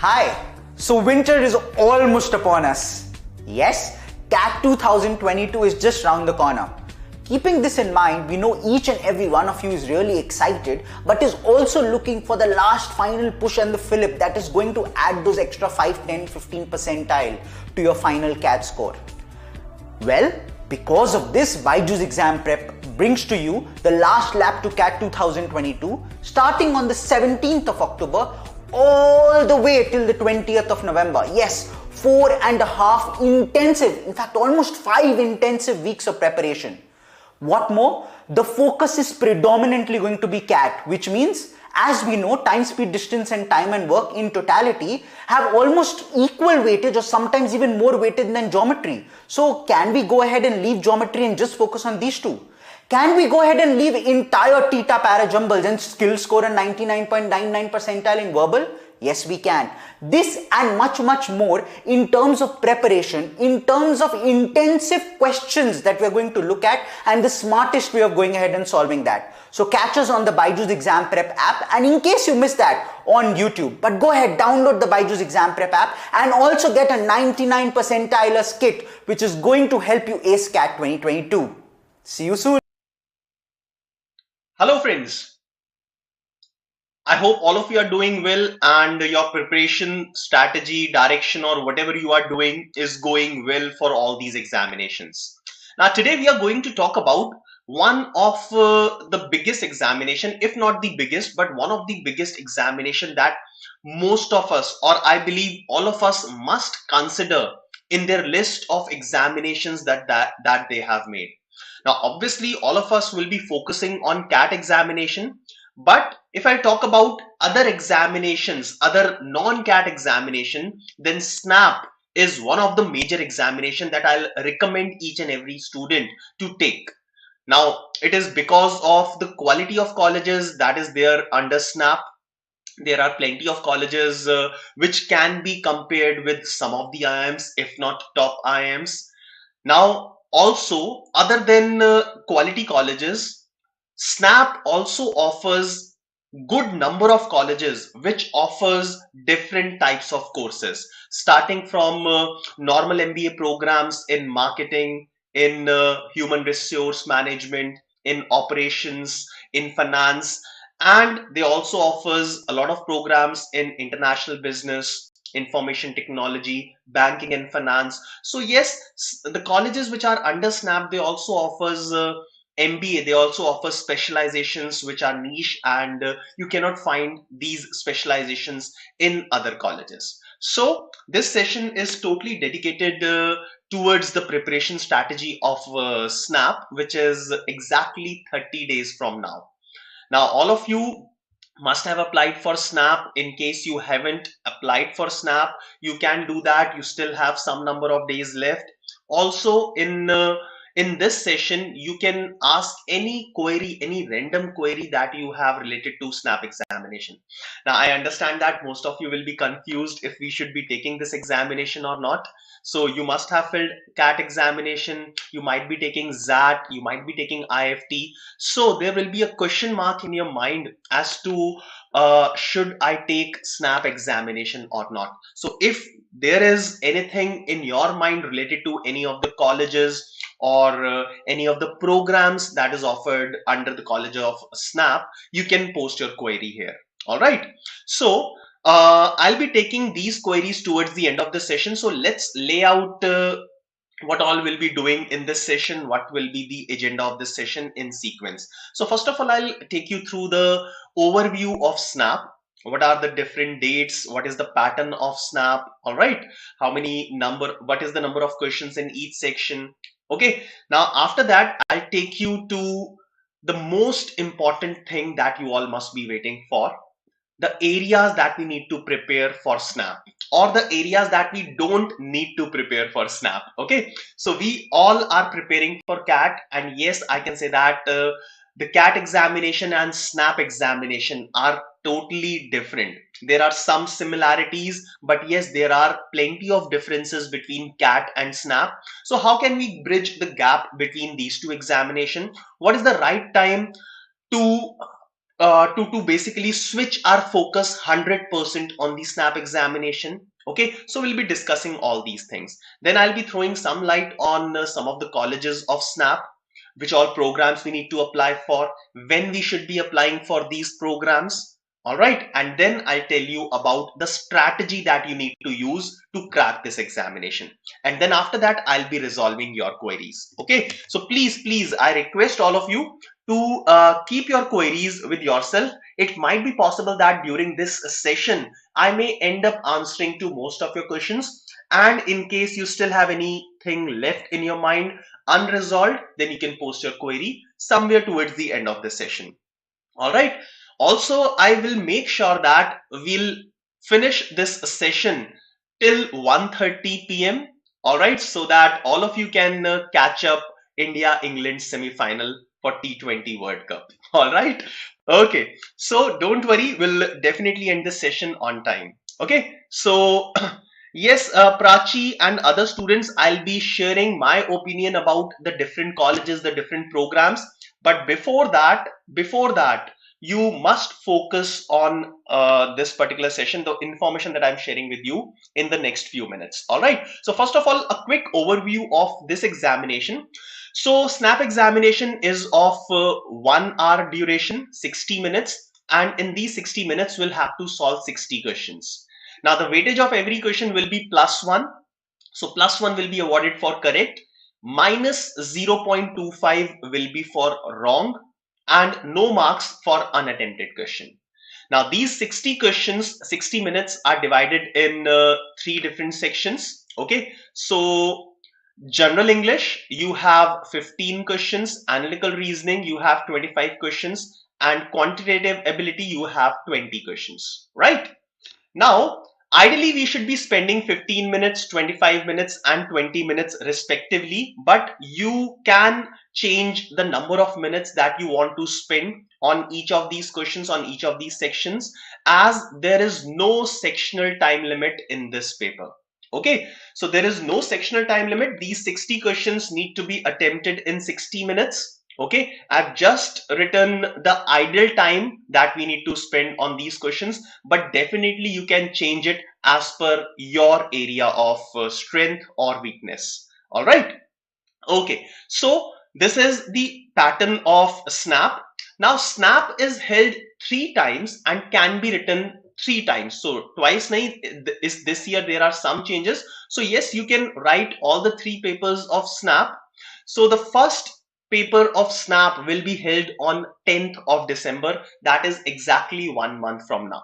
Hi, so winter is almost upon us. Yes, CAT 2022 is just round the corner. Keeping this in mind, we know each and every one of you is really excited, but is also looking for the last final push and the fillip that is going to add those extra 5, 10, 15 percentile to your final CAT score. Well, because of this, BYJU'S exam prep brings to you the last lap to CAT 2022, starting on the 17th of October all the way till the 20th of November. Yes, 4.5 intensive, in fact almost 5 intensive weeks of preparation. What more, the focus is predominantly going to be CAT, which means, as we know, time, speed, distance and time and work in totality have almost equal weightage or sometimes even more weightage than geometry. So can we go ahead and leave geometry and just focus on these two? Can we go ahead and leave entire theta para jumbles and still score a 99.99 percentile in verbal? Yes, we can. This and much more in terms of preparation, in terms of intensive questions that we're going to look at and the smartest way of going ahead and solving that. So catch us on the BYJU'S exam prep app, and in case you missed that, on YouTube. But go ahead, download the BYJU'S exam prep app and also get a 99 percentilers kit which is going to help you ace CAT 2022. See you soon. Hello friends, I hope all of you are doing well and your preparation strategy, direction or whatever you are doing is going well for all these examinations. Now today we are going to talk about one of the biggest examination, if not the biggest, but one of the biggest examination that most of us, or I believe all of us, must consider in their list of examinations that they have made. Now, obviously, all of us will be focusing on CAT examination, but if I talk about other examinations, other non-CAT examination, then SNAP is one of the major examination that I'll recommend each and every student to take. Now, it is because of the quality of colleges that is there under SNAP. There are plenty of colleges which can be compared with some of the IIMs, if not top IIMs. Now, also, other than quality colleges, SNAP also offers good number of colleges which offers different types of courses, starting from normal MBA programs in marketing, in human resource management, in operations, in finance, and they also offers a lot of programs in international business, information technology, banking and finance. So yes, the colleges which are under SNAP, they also offers MBA, they also offer specializations which are niche, and you cannot find these specializations in other colleges. So this session is totally dedicated towards the preparation strategy of SNAP, which is exactly 30 days from now. Now all of you must have applied for SNAP. In case you haven't applied for SNAP, you can do that. You still have some number of days left. Also in this session, you can ask any query, any random query that you have related to SNAP examination. Now I understand that most of you will be confused if we should be taking this examination or not. So you must have filled CAT examination, you might be taking XAT, you might be taking IFT. So there will be a question mark in your mind as to should I take SNAP examination or not. So if there is anything in your mind related to any of the colleges or any of the programs that is offered under the college of SNAP, you can post your query here. All right. So I'll be taking these queries towards the end of the session. So let's lay out what all we'll be doing in this session, what will be the agenda of this session in sequence. So first of all, I'll take you through the overview of SNAP. What are the different dates? What is the pattern of SNAP? All right. What is the number of questions in each section? Okay. Now, after that, I'll take you to the most important thing that you all must be waiting for, the areas that we need to prepare for SNAP, or the areas that we don't need to prepare for SNAP. Okay, so we all are preparing for CAT, and yes, I can say that the CAT examination and SNAP examination are totally different. There are some similarities, but yes, there are plenty of differences between CAT and SNAP. So how can we bridge the gap between these two examinations? What is the right time to to basically switch our focus 100% on the SNAP examination. Okay, so we'll be discussing all these things. Then I'll be throwing some light on some of the colleges of SNAP, which all programs we need to apply for, when we should be applying for these programs. All right, and then I'll tell you about the strategy that you need to use to crack this examination. And then after that, I'll be resolving your queries. Okay, so please, I request all of you to keep your queries with yourself. It might be possible that during this session, I may end up answering to most of your questions. And in case you still have anything left in your mind unresolved, then you can post your query somewhere towards the end of the session. All right. Also, I will make sure that we'll finish this session till 1:30 p.m. All right, so that all of you can catch up India-England semi-final for T20 World Cup. All right. Okay. So don't worry, we'll definitely end this session on time. Okay. So yes, Prachi and other students, I'll be sharing my opinion about the different colleges, the different programs. But before that, you must focus on this particular session, the information that I'm sharing with you in the next few minutes. All right. So first of all, a quick overview of this examination. So SNAP examination is of 1 hour duration, 60 minutes. And in these 60 minutes, we'll have to solve 60 questions. Now, the weightage of every question will be +1. So +1 will be awarded for correct, minus 0.25 will be for wrong, and no marks for unattempted question. Now, these 60 questions, 60 minutes are divided in 3 different sections. Okay, so general English, you have 15 questions, analytical reasoning, you have 25 questions, and quantitative ability, you have 20 questions, right? Now, ideally, we should be spending 15 minutes, 25 minutes, and 20 minutes respectively, but you can change the number of minutes that you want to spend on each of these questions, on each of these sections, as there is no sectional time limit in this paper. Okay, so there is no sectional time limit. These 60 questions need to be attempted in 60 minutes. Okay, I've just written the ideal time that we need to spend on these questions, but definitely you can change it as per your area of strength or weakness. All right. Okay, so this is the pattern of SNAP. Now, SNAP is held 3 times and can be written 3 times. So twice nahi, is this year there are some changes. So yes, you can write all the 3 papers of SNAP. So the first paper of SNAP will be held on 10th of December. That is exactly 1 month from now.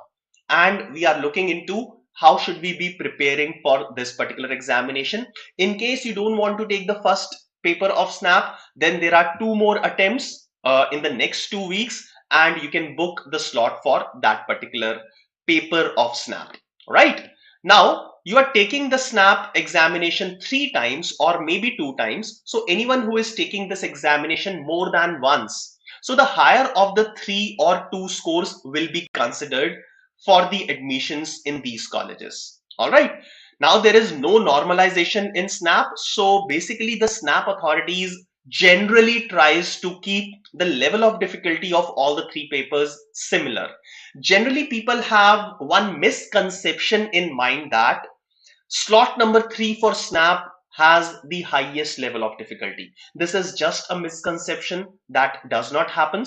And we are looking into how should we be preparing for this particular examination. In case you don't want to take the first paper of SNAP, then there are 2 more attempts in the next 2 weeks, and you can book the slot for that particular paper of SNAP. Right now, you are taking the SNAP examination 3 times or maybe 2 times. So anyone who is taking this examination more than once, so the higher of the 3 or 2 scores will be considered for the admissions in these colleges. All right. Now there is no normalization in SNAP. So basically the SNAP authorities generally tries to keep the level of difficulty of all the 3 papers similar. Generally, people have one misconception in mind that slot number 3 for SNAP has the highest level of difficulty. This is just a misconception that does not happen.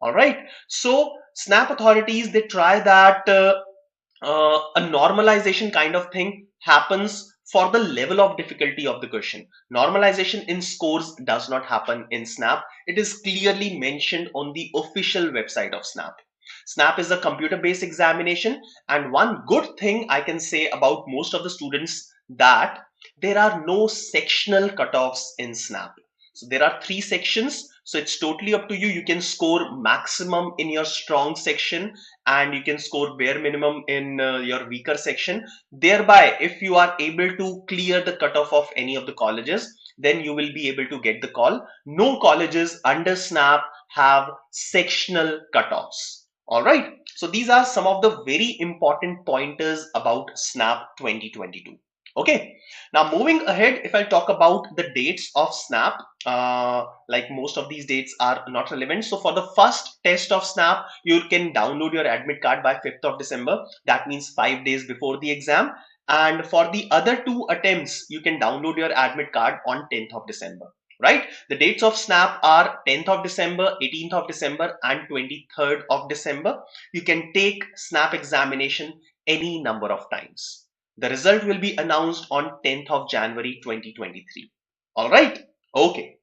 All right. So SNAP authorities, they try that a normalization kind of thing happens for the level of difficulty of the question. Normalization in scores does not happen in SNAP. It is clearly mentioned on the official website of SNAP. SNAP is a computer-based examination, and one good thing I can say about most of the students that there are no sectional cutoffs in SNAP. So there are 3 sections. So it's totally up to you. You can score maximum in your strong section and you can score bare minimum in your weaker section. Thereby, if you are able to clear the cutoff of any of the colleges, then you will be able to get the call. No colleges under SNAP have sectional cutoffs. All right. So these are some of the very important pointers about SNAP 2022. Okay, now moving ahead, if I talk about the dates of Snap, like most of these dates are not relevant. So for the first test of Snap, you can download your admit card by 5th of December. That means 5 days before the exam. And for the other two attempts, you can download your admit card on 10th of December. Right? The dates of Snap are 10th of December, 18th of December, and 23rd of December. You can take Snap examination any number of times. The result will be announced on 10th of January 2023. All right. Okay.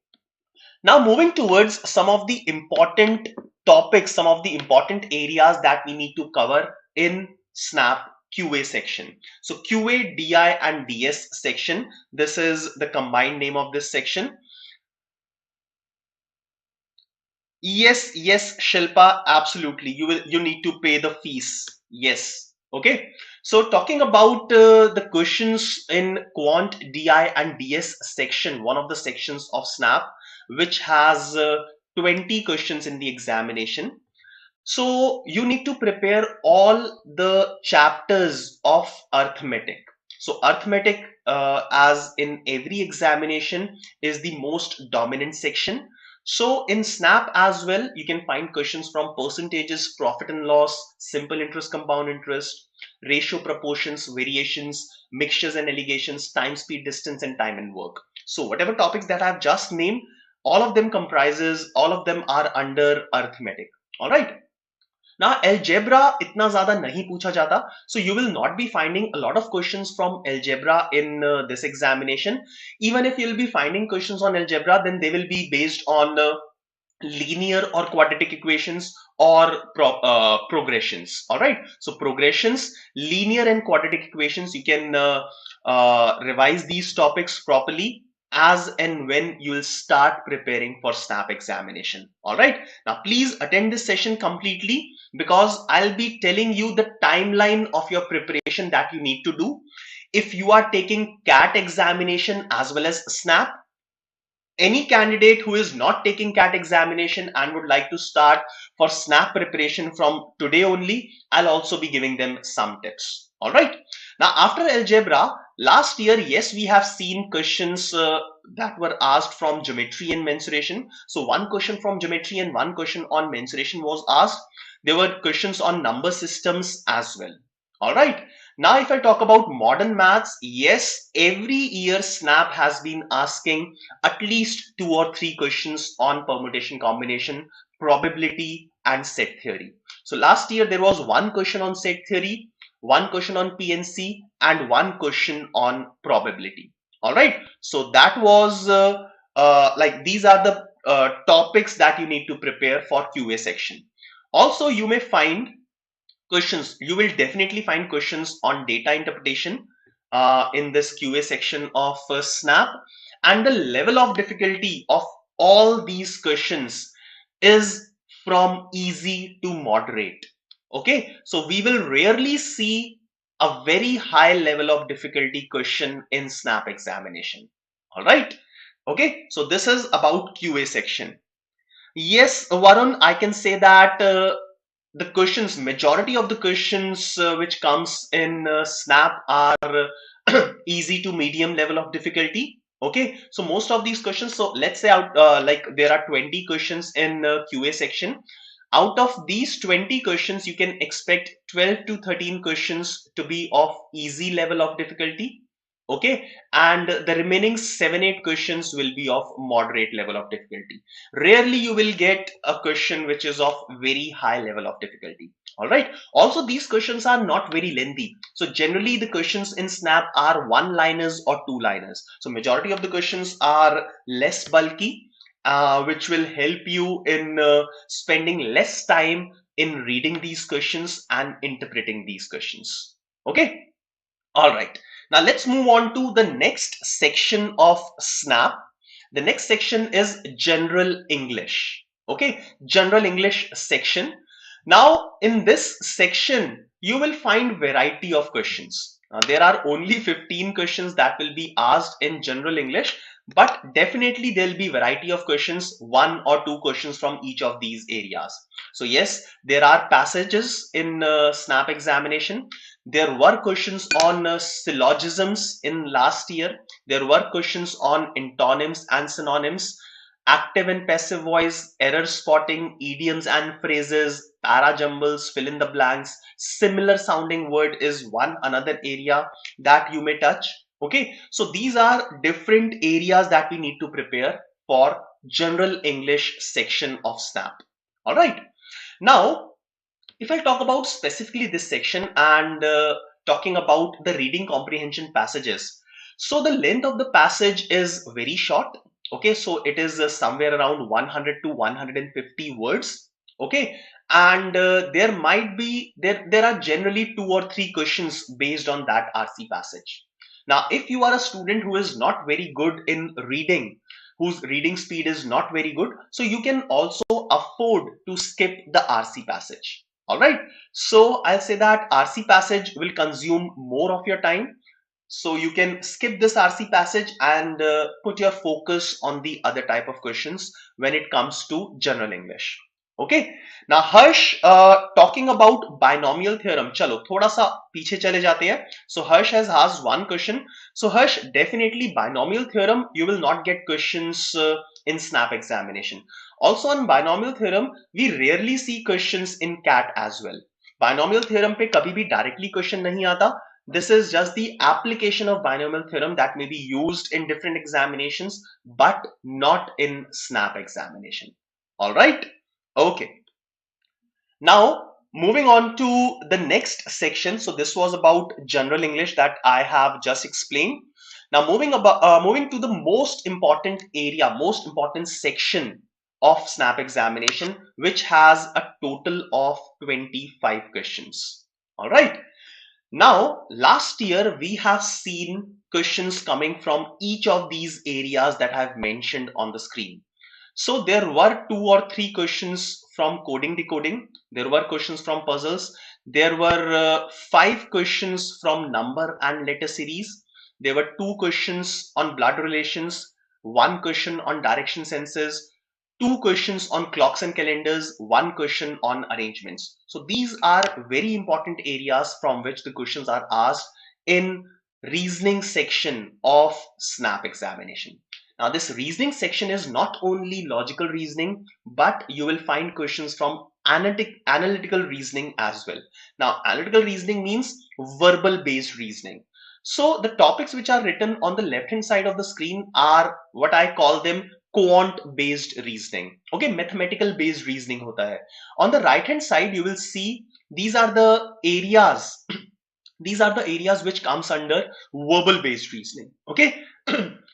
Now moving towards some of the important topics, some of the important areas that we need to cover in Snap QA section. So QA, DI and DS section. This is the combined name of this section. Yes, Shilpa, absolutely. You need to pay the fees. Yes. Okay. So talking about the questions in Quant, DI and DS section, one of the sections of Snap, which has 20 questions in the examination. So you need to prepare all the chapters of arithmetic. So arithmetic, as in every examination, is the most dominant section. So in SNAP as well, you can find questions from percentages, profit and loss, simple interest, compound interest, ratio, proportions, variations, mixtures and allegations, time, speed, distance, and time and work. So whatever topics that I've just named, all of them are under arithmetic. All right. Now algebra इतना ज़्यादा नहीं पूछा जाता, so you will not be finding a lot of questions from algebra in this examination. Even if you'll be finding questions on algebra, then they will be based on linear or quadratic equations or progressions. All right, so progressions, linear and quadratic equations, you can revise these topics properly as and when you will start preparing for SNAP examination. All right, now please attend this session completely, because I'll be telling you the timeline of your preparation that you need to do. If you are taking CAT examination as well as SNAP, any candidate who is not taking CAT examination and would like to start for SNAP preparation from today only, I'll also be giving them some tips. All right. Now, after algebra, last year, yes, we have seen questions that were asked from geometry and mensuration. So one question from geometry and one question on mensuration was asked. There were questions on number systems as well. All right. Now, if I talk about modern maths, yes, every year SNAP has been asking at least 2 or 3 questions on permutation combination, probability and set theory. So last year there was one question on set theory, one question on PNC and one question on probability. All right. So that was like these are the topics that you need to prepare for QA section. Also, you may find questions, you will definitely find questions on data interpretation in this QA section of SNAP, and the level of difficulty of all these questions is from easy to moderate. Okay, so we will rarely see a very high level of difficulty question in SNAP examination. All right. Okay, so this is about QA section. Yes, Varun, I can say that the questions, majority of the questions which comes in SNAP are easy to medium level of difficulty. Okay, so most of these questions, so let's say out like there are 20 questions in QA section. Out of these 20 questions, you can expect 12 to 13 questions to be of easy level of difficulty. Okay, and the remaining 7-8 questions will be of moderate level of difficulty. Rarely you will get a question which is of very high level of difficulty. All right. Also, these questions are not very lengthy. So generally the questions in SNAP are one-liners or two-liners. So majority of the questions are less bulky, which will help you in spending less time in reading these questions and interpreting these questions. Okay. All right. Now let's move on to the next section of SNAP. The next section is General English. Okay, General English section. Now in this section, you will find variety of questions. There are only 15 questions that will be asked in General English, but definitely there'll be variety of questions, one or two questions from each of these areas. So yes, there are passages in snap examination. There were questions on syllogisms in last year. There were questions on antonyms and synonyms, active and passive voice, error spotting, idioms and phrases, parajumbles, fill in the blanks, similar sounding word is one another area that you may touch. Okay, so these are different areas that we need to prepare for general English section of snap. All right, now if I talk about specifically this section and talking about the reading comprehension passages, so the length of the passage is very short. Okay, so it is somewhere around 100 to 150 words. Okay, and there are generally two or three questions based on that RC passage. Now, if you are a student who is not very good in reading, whose reading speed is not very good, so you can also afford to skip the RC passage. All right, so I'll say that RC passage will consume more of your time, so you can skip this RC passage and put your focus on the other type of questions when it comes to general English. Okay, now Harsh, talking about binomial theorem, chalo thoda sa पीछे चले जाते हैं. So Harsh has asked one question. So Harsh, definitely binomial theorem you will not get questions in snap examination. Also on binomial theorem we rarely see questions in CAT as well. Binomial theorem पे कभी भी directly question नहीं आता. This is just the application of binomial theorem that may be used in different examinations, but not in snap examination. All right. Okay. Now, moving on to the next section. So this was about general English that I have just explained. Now, moving to the most important area, most important section of snap examination, which has a total of 25 questions. All right. Now, last year we have seen questions coming from each of these areas that I have mentioned on the screen. So there were two or three questions from coding decoding. There were questions from puzzles. There were five questions from number and letter series. There were two questions on blood relations, one question on direction senses, two questions on clocks and calendars, one question on arrangements. So these are very important areas from which the questions are asked in reasoning section of snap examination. Now this reasoning section is not only logical reasoning, but you will find questions from analytical reasoning as well. Now analytical reasoning means verbal based reasoning. So the topics which are written on the left hand side of the screen are what I call them quant based reasoning. Okay, mathematical based reasoning hota hai. On the right hand side you will see these are the areas these are the areas which comes under verbal based reasoning. Okay.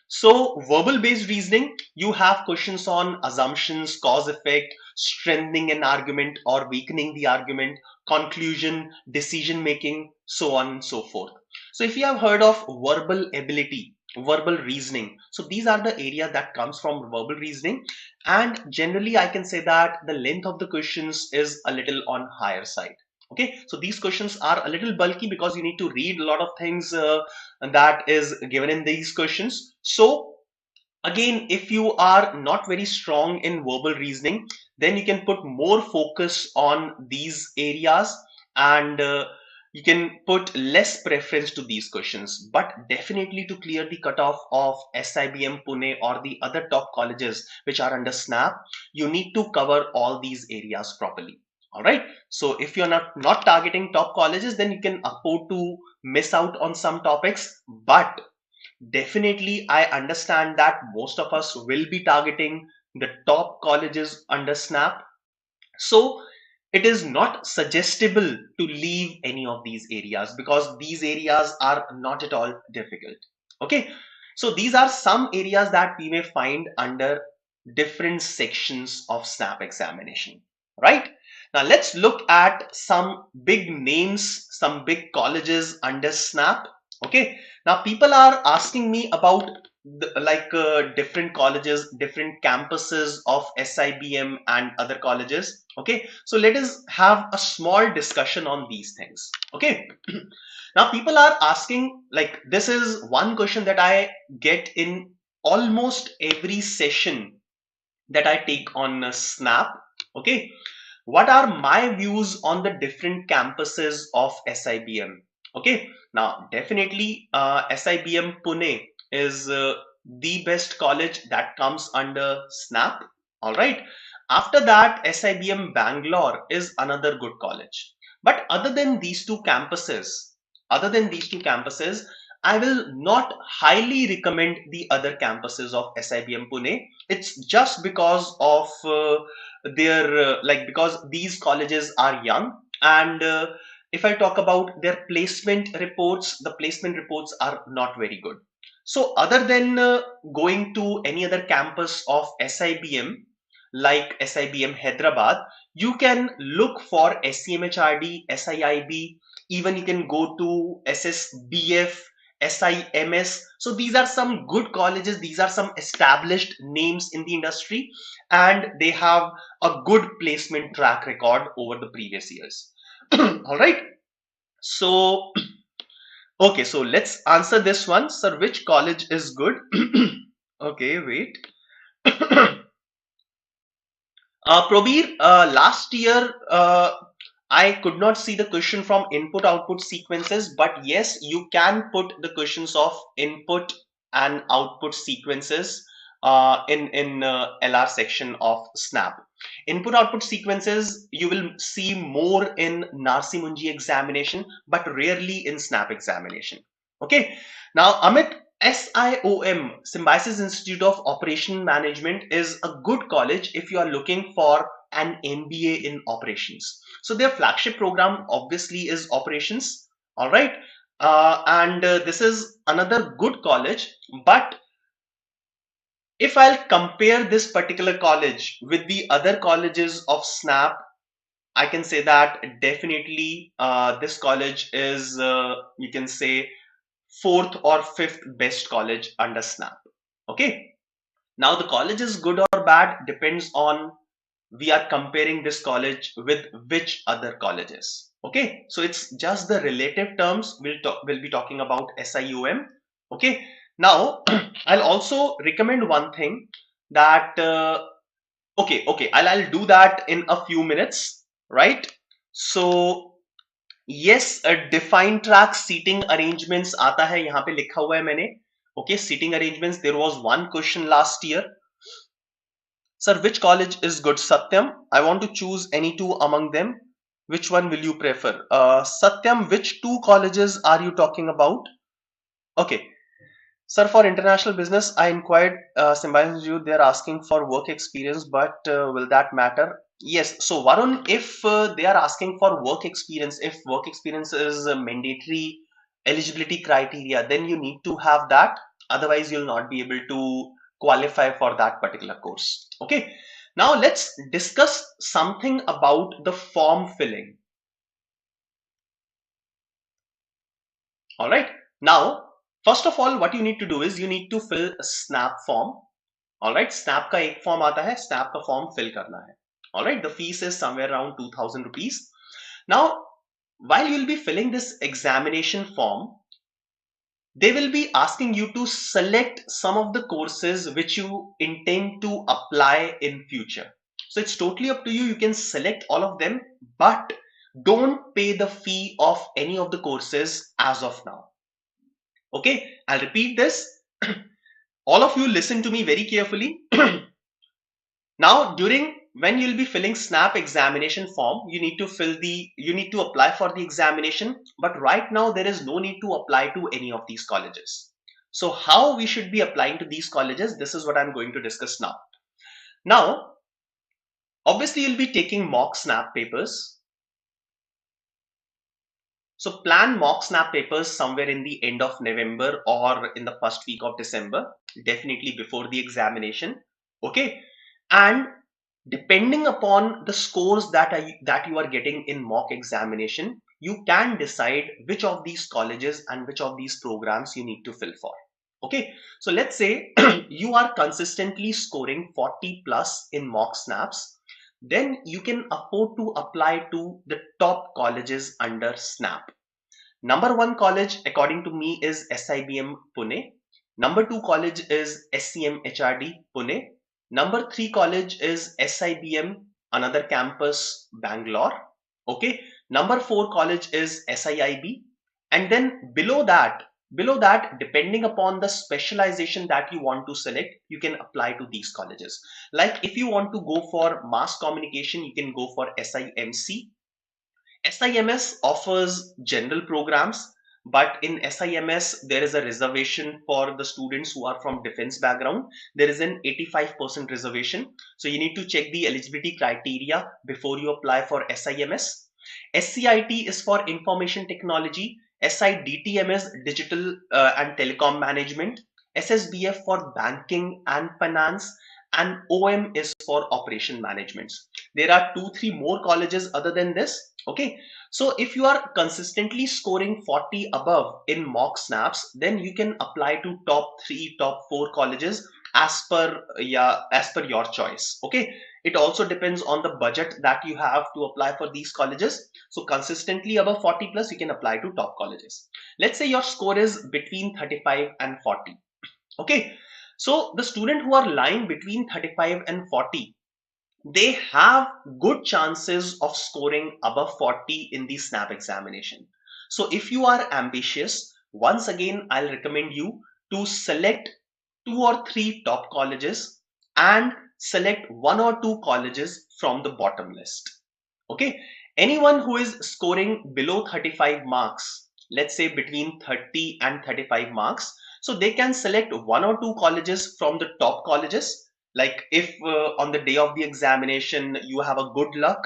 So verbal based reasoning, you have questions on assumptions, cause effect, strengthening an argument or weakening the argument, conclusion, decision making, so on and so forth. So if you have heard of verbal ability, verbal reasoning, so these are the area that comes from verbal reasoning, and generally I can say that the length of the questions is a little on higher side. Okay, so these questions are a little bulky because you need to read a lot of things that is given in these questions. So again, if you are not very strong in verbal reasoning, then you can put more focus on these areas and you can put less preference to these questions. But definitely to clear the cutoff of SIBM Pune or the other top colleges which are under SNAP, you need to cover all these areas properly. All right. So if you're not targeting top colleges, then you can afford to miss out on some topics. But definitely, I understand that most of us will be targeting the top colleges under SNAP. So it is not suggestible to leave any of these areas because these areas are not at all difficult. Okay. So these are some areas that we may find under different sections of SNAP examination, right? Now let's look at some big names, some big colleges under SNAP. Okay. Now people are asking me about different colleges, different campuses of SIBM and other colleges. Okay. So let us have a small discussion on these things. Okay. Now people are asking, like, this is one question that I get in almost every session that I take on Snap. Okay, what are my views on the different campuses of SIBM? Okay, now definitely SIBM Pune is the best college that comes under Snap. All right. After that, SIBM Bangalore is another good college. But other than these two campuses, I will not highly recommend the other campuses of SIBM Pune. It's just because of their because these colleges are young, and if I talk about their placement reports, the placement reports are not very good. So other than going to any other campus of SIBM like SIBM Hyderabad, you can look for SCMHRD, SIIB, even you can go to SSBF, SIMS. So these are some good colleges, these are some established names in the industry, and they have a good placement track record over the previous years. All right. So, okay, so let's answer this one. Sir, which college is good? Okay, wait. Probir, last year I could not see the question from input output sequences, but yes, you can put the questions of input and output sequences in LR section of Snap. Input output sequences you will see more in Narsi Munji examination, but rarely in Snap examination. Okay. Now, Amit, SIOM, Symbiosis Institute of Operation Management, is a good college if you are looking for an MBA in operations. So their flagship program obviously is operations. All right. And this is another good college. But if I'll compare this particular college with the other colleges of Snap, I can say that definitely this college is, you can say, fourth or fifth best college under Snap. Okay. Now the college is good or bad depends on we are comparing this college with which other colleges. Okay. So it's just the relative terms. We'll be talking about SIUM. Okay. Now I'll also recommend one thing that okay, I'll do that in a few minutes, right? So yes, defined track seating arrangements आता है, यहाँ पे लिखा हुआ है मैंने. Okay, seating arrangements. There was one question last year. Sir, which college is good? Satyam, I want to choose any two among them. Which one will you prefer? Satyam, which two colleges are you talking about? Okay. Sir, for international business, I inquired Symbiosis you. They're asking for work experience, but will that matter? Yes. So Varun, if they are asking for work experience, if work experience is a mandatory eligibility criteria, then you need to have that. Otherwise, you'll not be able to qualify for that particular course. Okay. Now let's discuss something about the form filling. All right. Now, first of all, what you need to do is you need to fill a Snap form. All right. Snap का एक form आता है. Snap का form fill करना है. All right. The fees is somewhere around 2,000 rupees. Now, while you'll be filling this examination form, they will be asking you to select some of the courses which you intend to apply in future. So it's totally up to you. You can select all of them, but don't pay the fee of any of the courses as of now. Okay, I'll repeat this. All of you listen to me very carefully. Now, when you'll be filling Snap examination form, you need to apply for the examination, but right now there is no need to apply to any of these colleges. So how we should be applying to these colleges, this is what I'm going to discuss now. Now, obviously you'll be taking mock Snap papers. So plan mock Snap papers somewhere in the end of November or in the first week of December, definitely before the examination. Okay. And depending upon the scores that you are getting in mock examination, you can decide which of these colleges and which of these programs you need to fill for. Okay. So let's say you are consistently scoring 40 plus in mock snaps, then you can afford to apply to the top colleges under Snap. Number one college, according to me, is SIBM Pune. Number 2 college is SCM HRD Pune. Number 3 college is SIBM, another campus, Bangalore. Okay. Number 4 college is SIIB. And then below that, depending upon the specialization that you want to select, you can apply to these colleges. Like if you want to go for mass communication, you can go for SIMC. SIMS offers general programs, but in SIMS, there is a reservation for the students who are from defense background. There is an 85% reservation. So you need to check the eligibility criteria before you apply for SIMS. SCIT is for information technology. SIDTM is digital and telecom management. SSBF for banking and finance. And OM is for operation management. There are 2-3 more colleges other than this. Okay, so if you are consistently scoring 40 above in mock snaps, then you can apply to top 3, top 4 colleges as per your choice. Okay, it also depends on the budget that you have to apply for these colleges. So consistently above 40 plus, you can apply to top colleges. Let's say your score is between 35 and 40. Okay, so the student who are lying between 35 and 40, they have good chances of scoring above 40 in the SNAP examination. So if you are ambitious, once again, I'll recommend you to select 2 or 3 top colleges and select 1 or 2 colleges from the bottom list. Okay, anyone who is scoring below 35 marks, let's say between 30 and 35 marks, so they can select 1 or 2 colleges from the top colleges. Like if on the day of the examination you have a good luck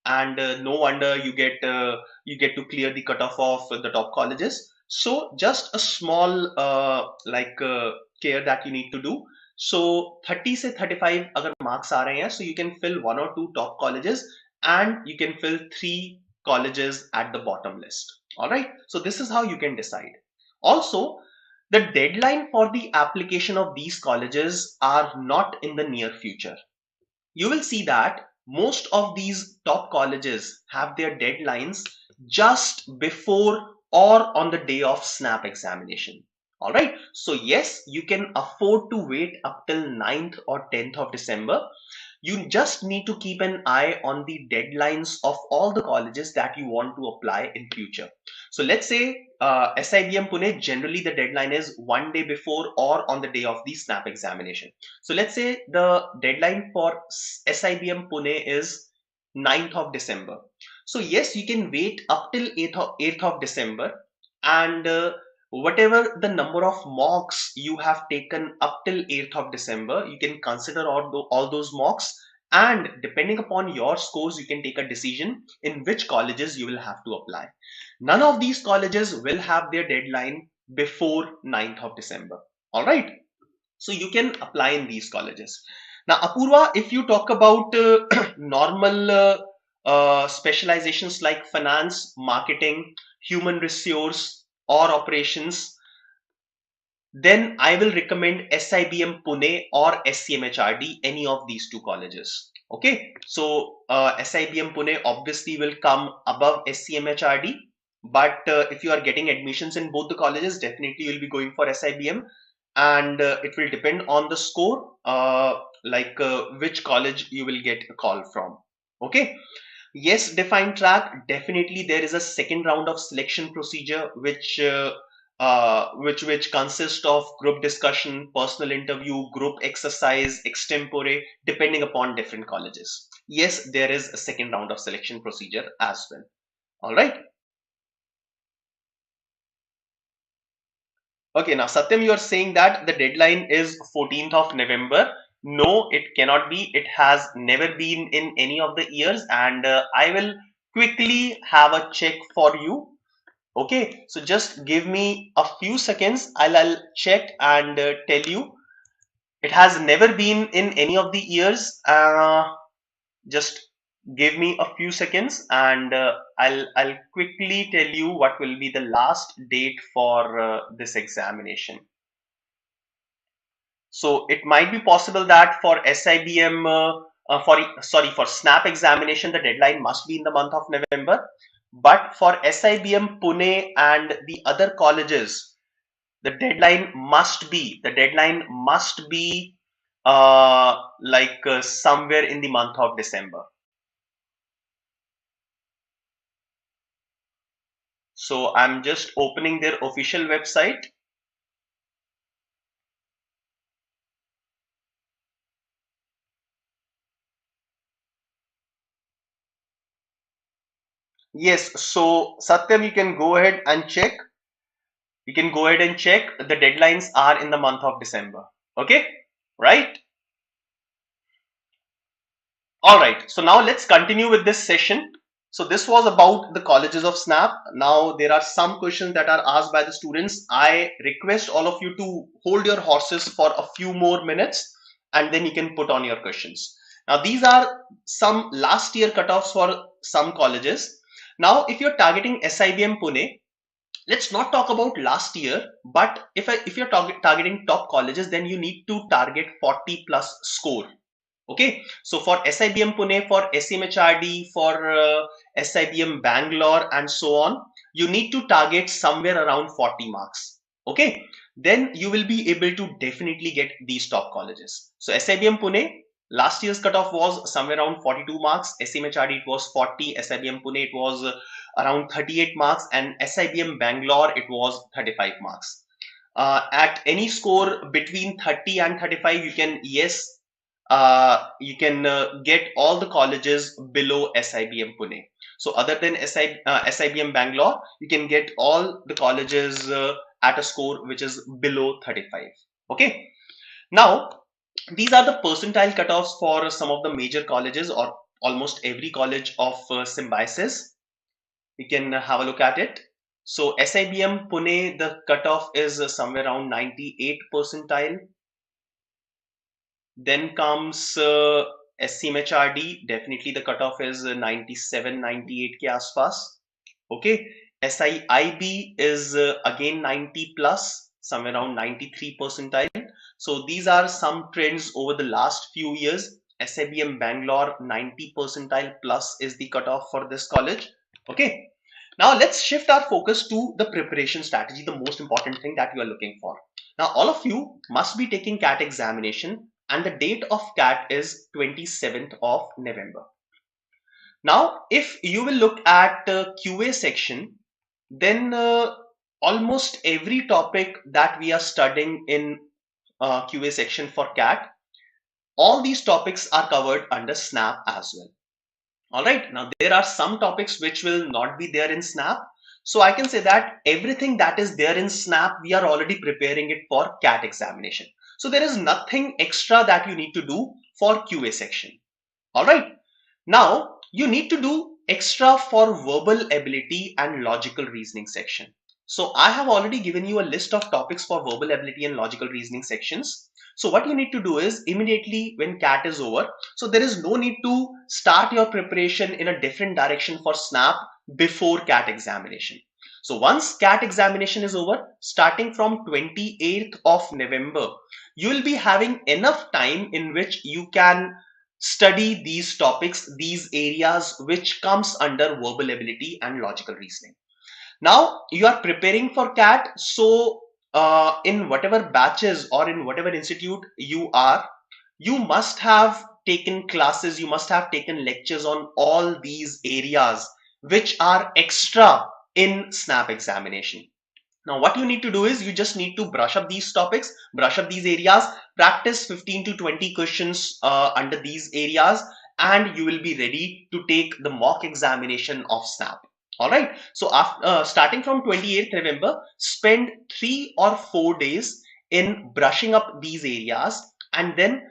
and no wonder you get to clear the cutoff of the top colleges. So just a small care that you need to do. So 30 से 35 अगर marks आ रहे हैं, so you can fill 1 or 2 top colleges and you can fill 3 colleges at the bottom list. All right. So this is how you can decide. Also, the deadline for the application of these colleges are not in the near future. You will see that most of these top colleges have their deadlines just before or on the day of SNAP examination. All right. So yes, you can afford to wait up till 9th or 10th of December. You just need to keep an eye on the deadlines of all the colleges that you want to apply in future. So let's say SIBM Pune, generally the deadline is 1 day before or on the day of the SNAP examination. So let's say the deadline for SIBM Pune is 9th of December. So yes, you can wait up till 8th of December and whatever the number of mocks you have taken up till 8th of December, you can consider all those mocks, and depending upon your scores, you can take a decision in which colleges you will have to apply. None of these colleges will have their deadline before 9th of December. All right. So you can apply in these colleges. Now, Apurva, if you talk about normal specializations like finance, marketing, human resource, or operations, then I will recommend SIBM Pune or SCMHRD, any of these 2 colleges. Okay, so SIBM Pune obviously will come above SCMHRD, but if you are getting admissions in both the colleges, definitely you'll be going for SIBM, and it will depend on the score, which college you will get a call from. Okay. Yes, defined track. Definitely, there is a second round of selection procedure, which consists of group discussion, personal interview, group exercise, extempore, depending upon different colleges. Yes, there is a second round of selection procedure as well. All right. Okay, now Satyam, you are saying that the deadline is 14th of November. No, it cannot be. It has never been in any of the years, and I will quickly have a check for you. Okay, so just give me a few seconds. I'll check and tell you. It has never been in any of the years. Just give me a few seconds and I'll quickly tell you what will be the last date for this examination. So it might be possible that for SIBM for SNAP examination, the deadline must be in the month of November, but for SIBM Pune and the other colleges, The deadline must be somewhere in the month of December. So I'm just opening their official website. Yes, so Satyam, you can go ahead and check. You can go ahead and check. The deadlines are in the month of December. Okay, right? All right. So now let's continue with this session. So this was about the colleges of Snap. Now there are some questions that are asked by the students. I request all of you to hold your horses for a few more minutes and then you can put on your questions. Now these are some last year cutoffs for some colleges. Now if you're targeting SIBM Pune, let's not talk about last year, but if you're targeting top colleges, then you need to target 40 plus score. Okay, so for SIBM Pune, for SMHRD, for SIBM Bangalore, and so on, you need to target somewhere around 40 marks. Okay, then you will be able to definitely get these top colleges. So SIBM Pune, last year's cutoff was somewhere around 42 marks. SMHRD it was 40. SIBM Pune it was around 38 marks, and SIBM Bangalore it was 35 marks. At any score between 30 and 35, you can get all the colleges below SIBM Pune. So other than SIBM Bangalore, you can get all the colleges at a score which is below 35. Okay. Now, these are the percentile cutoffs for some of the major colleges or almost every college of Symbiosis. We can have a look at it. So SIBM Pune, the cutoff is somewhere around 98 percentile. Then comes SCMHRD, definitely the cutoff is 97, 98 ke aspas. Okay, SIIB is again 90 plus, somewhere around 93 percentile. So these are some trends over the last few years. SIBM Bangalore 90 percentile plus is the cutoff for this college. Okay, now let's shift our focus to the preparation strategy, the most important thing that you are looking for. Now all of you must be taking CAT examination and the date of CAT is 27th of November. Now if you will look at QA section, then almost every topic that we are studying in QA section for CAT, all these topics are covered under SNAP as well. All right, now there are some topics which will not be there in SNAP. So I can say that everything that is there in SNAP, we are already preparing it for CAT examination. So there is nothing extra that you need to do for QA section. All right, now you need to do extra for verbal ability and logical reasoning section. So I have already given you a list of topics for verbal ability and logical reasoning sections. So what you need to do is immediately when CAT is over, so there is no need to start your preparation in a different direction for SNAP before CAT examination. So once CAT examination is over, starting from 28th of November, you will be having enough time in which you can study these topics, these areas which comes under verbal ability and logical reasoning. Now you are preparing for CAT, so in whatever batches or in whatever institute you are, you must have taken classes, you must have taken lectures on all these areas which are extra in SNAP examination. Now what you need to do is you just need to brush up these topics, brush up these areas, practice 15 to 20 questions under these areas, and you will be ready to take the mock examination of SNAP. All right, so after starting from 28th November, spend 3 or 4 days in brushing up these areas, and then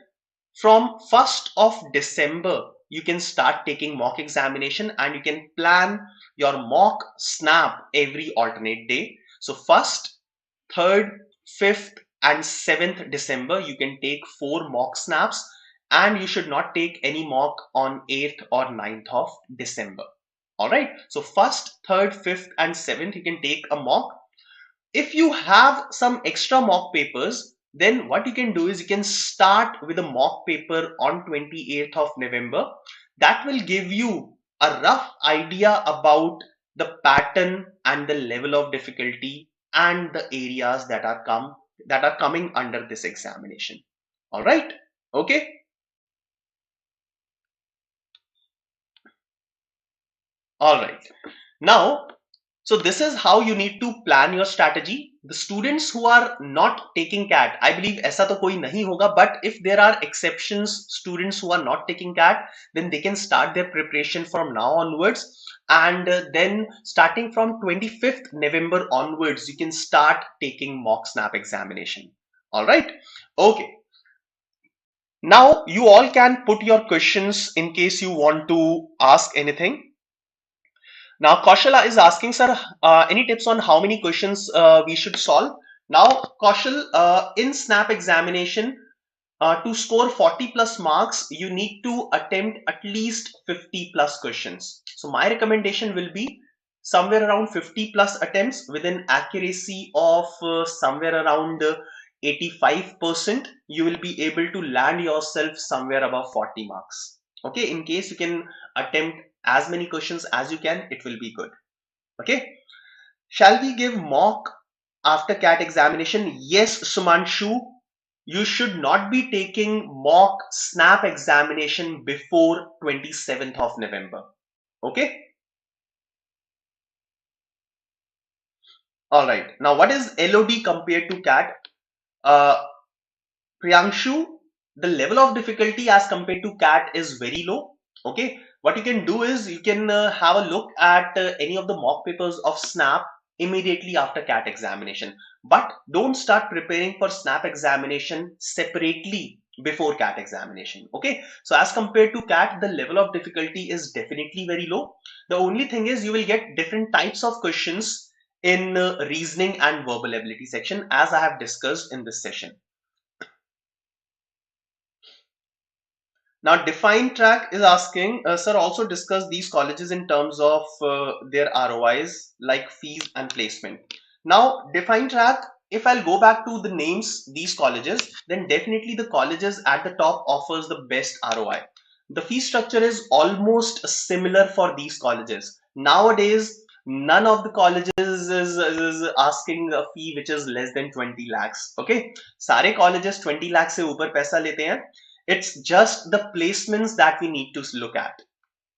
from 1st of December you can start taking mock examination and you can plan your mock SNAP every alternate day. So 1st, 3rd, 5th and 7th December you can take 4 mock SNAPs, and you should not take any mock on 8th or 9th of December. All right, so 1st, 3rd, 5th and 7th you can take a mock. If you have some extra mock papers, then what you can do is you can start with a mock paper on 28th of November. That will give you a rough idea about the pattern and the level of difficulty and the areas that are coming under this examination. All right. Okay. All right. Now, so this is how you need to plan your strategy. The students who are not taking CAT, I believe ऐसा तो कोई नहीं होगा, but if there are exceptions, students who are not taking CAT, then they can start their preparation from now onwards. And then starting from 25th November onwards, you can start taking mock snap examination. All right. Okay. Now you all can put your questions in case you want to ask anything. Now, Kaushala is asking, sir, any tips on how many questions we should solve? Now, Kaushal, in SNAP examination, to score 40 plus marks, you need to attempt at least 50 plus questions. So my recommendation will be somewhere around 50 plus attempts with an accuracy of somewhere around 85%. You will be able to land yourself somewhere above 40 marks. Okay, in case you can attempt as many questions as you can, it will be good. Okay, shall we give mock after CAT examination? Yes, Sumanshu, you should not be taking mock snap examination before 27th of November. Okay. All right. Now, what is LOD compared to CAT? Priyanshu, the level of difficulty as compared to CAT is very low. Okay. What you can do is you can have a look at any of the mock papers of SNAP immediately after CAT examination. But don't start preparing for SNAP examination separately before CAT examination. Okay. So as compared to CAT, the level of difficulty is definitely very low. The only thing is you will get different types of questions in reasoning and verbal ability section as I have discussed in this session. Now, Define Track is asking, sir, also discuss these colleges in terms of their ROIs like fees and placement. Now, Define Track, if I'll go back to the names, these colleges, then definitely the colleges at the top offers the best ROI. The fee structure is almost similar for these colleges. Nowadays, none of the colleges is asking a fee which is less than 20 lakhs. Okay, सारे colleges 20 lakhs से ऊपर पैसा लेते हैं. It's just the placements that we need to look at.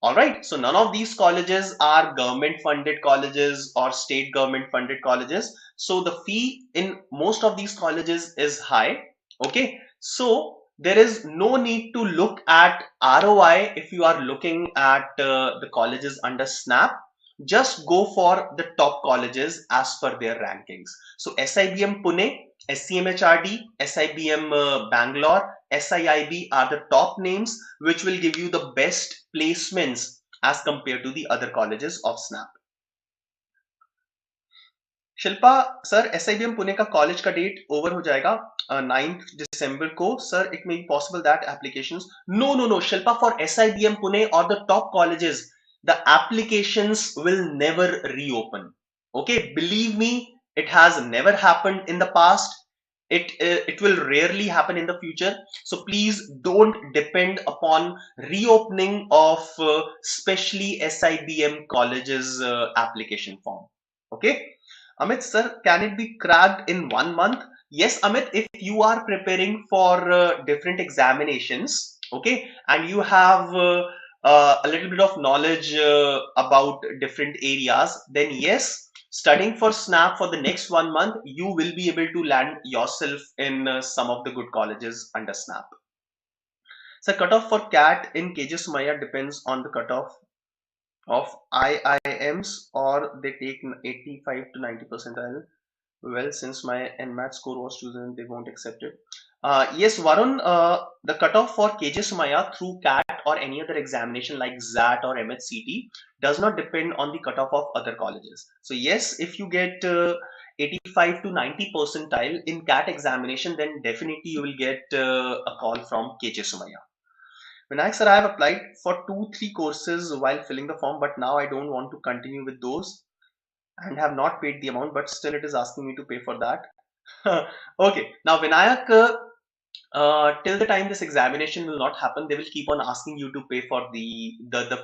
All right. So none of these colleges are government funded colleges or state government funded colleges. So the fee in most of these colleges is high. Okay. So there is no need to look at ROI if you are looking at the colleges under SNAP. Just go for the top colleges as per their rankings. So SIBM Pune, SCMHRD, SIBM Bangalore, SIIB are the top names which will give you the best placements as compared to the other colleges of SNAP. Shilpa sir SIBM Pune का college का date over हो जाएगा 9th December को sir it may be possible that applications no Shilpa for SIBM Pune or the top colleges the applications will never reopen. Okay, believe me, it has never happened in the past. It will rarely happen in the future. So please don't depend upon reopening of especially SIBM colleges application form. Okay. Amit sir, can it be cracked in 1 month? Yes, Amit, if you are preparing for different examinations, okay, and you have a little bit of knowledge about different areas, then yes, studying for SNAP for the next 1 month, you will be able to land yourself in some of the good colleges under SNAP. So cutoff for CAT in KJ Sumaya depends on the cutoff of IIMs or they take 85 to 90 percentile. Well, since my NMAT score was chosen, they won't accept it. Yes, Varun, the cutoff for KJ Sumaya through CAT or any other examination like XAT or MHCT does not depend on the cutoff of other colleges. So yes, if you get 85 to 90 percentile in CAT examination, then definitely you will get a call from KJ Sumaya. Vinayak sir, I have applied for 2-3 courses while filling the form, but now I don't want to continue with those and have not paid the amount, but still it is asking me to pay for that. Okay, now Vinayak, till the time this examination will not happen, they will keep on asking you to pay for the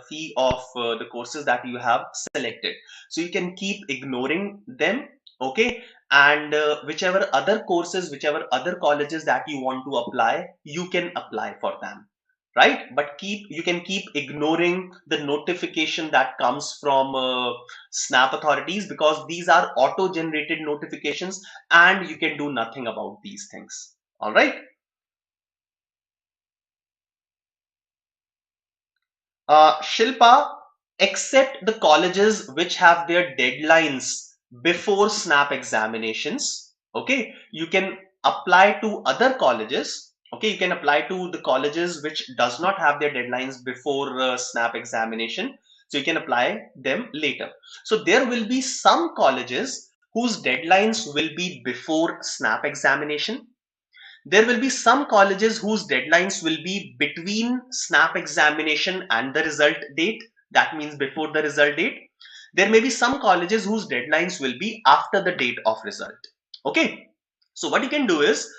fee of the courses that you have selected. So you can keep ignoring them Okay, and whichever other courses, whichever other colleges that you want to apply, you can apply for them, right? But you can keep ignoring the notification that comes from snap authorities, because these are auto generated notifications and you can do nothing about these things. All right. Shilpa, except the colleges which have their deadlines before snap examinations, okay, you can apply to other colleges. Okay, you can apply to the colleges which does not have their deadlines before snap examination. So you can apply them later. So there will be some colleges whose deadlines will be before snap examination. There will be some colleges whose deadlines will be between snap examination and the result date. That means before the result date. There may be some colleges whose deadlines will be after the date of result. Okay. So what you can do is,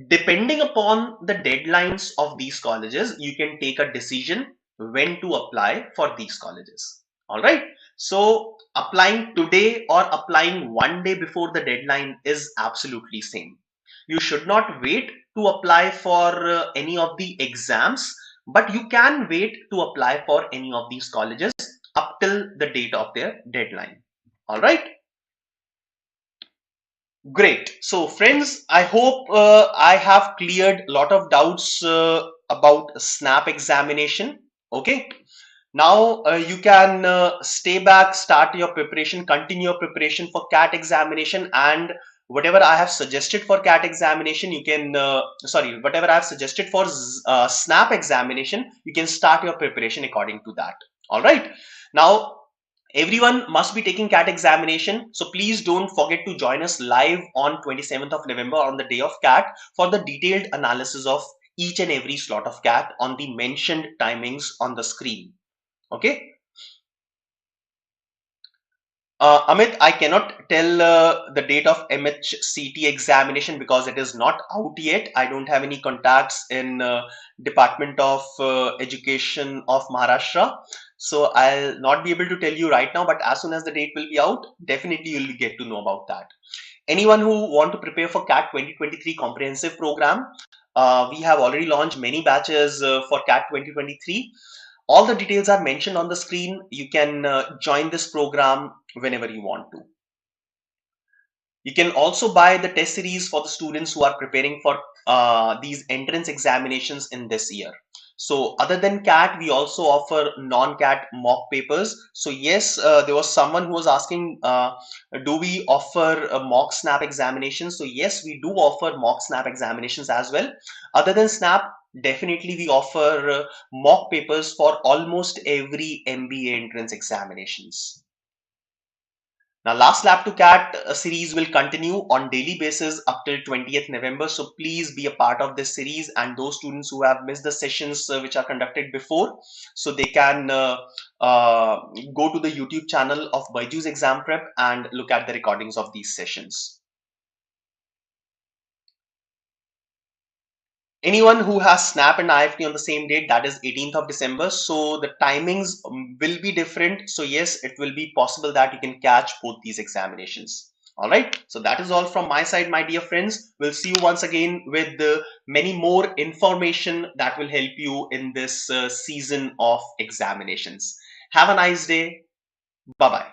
depending upon the deadlines of these colleges, you can take a decision when to apply for these colleges. All right. So applying today or applying one day before the deadline is absolutely same. You should not wait to apply for any of the exams, but you can wait to apply for any of these colleges up till the date of their deadline. All right. Great. So friends, I hope I have cleared a lot of doubts about snap examination. Okay. Now you can stay back, start your preparation, continue your preparation for CAT examination, and whatever I have suggested for CAT examination, you can, whatever I have suggested for SNAP examination, you can start your preparation according to that. All right. Now, everyone must be taking CAT examination. So please don't forget to join us live on 27th of November on the day of CAT for the detailed analysis of each and every slot of CAT on the mentioned timings on the screen. Okay. Amit, I cannot tell the date of MHCT examination because it is not out yet. I don't have any contacts in Department of Education of Maharashtra. So I'll not be able to tell you right now, but as soon as the date will be out, definitely you'll get to know about that. Anyone who want to prepare for CAT 2023 comprehensive program, we have already launched many batches for CAT 2023. All the details are mentioned on the screen. You can join this program whenever you want to. You can also buy the test series for the students who are preparing for these entrance examinations in this year. So other than CAT, we also offer non-CAT mock papers. So yes, there was someone who was asking, do we offer a mock SNAP examination? So yes, we do offer mock SNAP examinations as well. Other than SNAP, definitely we offer mock papers for almost every MBA entrance examinations. Now, last lap to CAT series will continue on daily basis up till 20th November. So please be a part of this series, and those students who have missed the sessions which are conducted before, so they can go to the YouTube channel of BYJU'S Exam Prep and look at the recordings of these sessions. Anyone who has SNAP and IFT on the same date, that is 18th of December. So the timings will be different. So yes, it will be possible that you can catch both these examinations. All right. So that is all from my side, my dear friends. We'll see you once again with many more information that will help you in this season of examinations. Have a nice day. Bye-bye.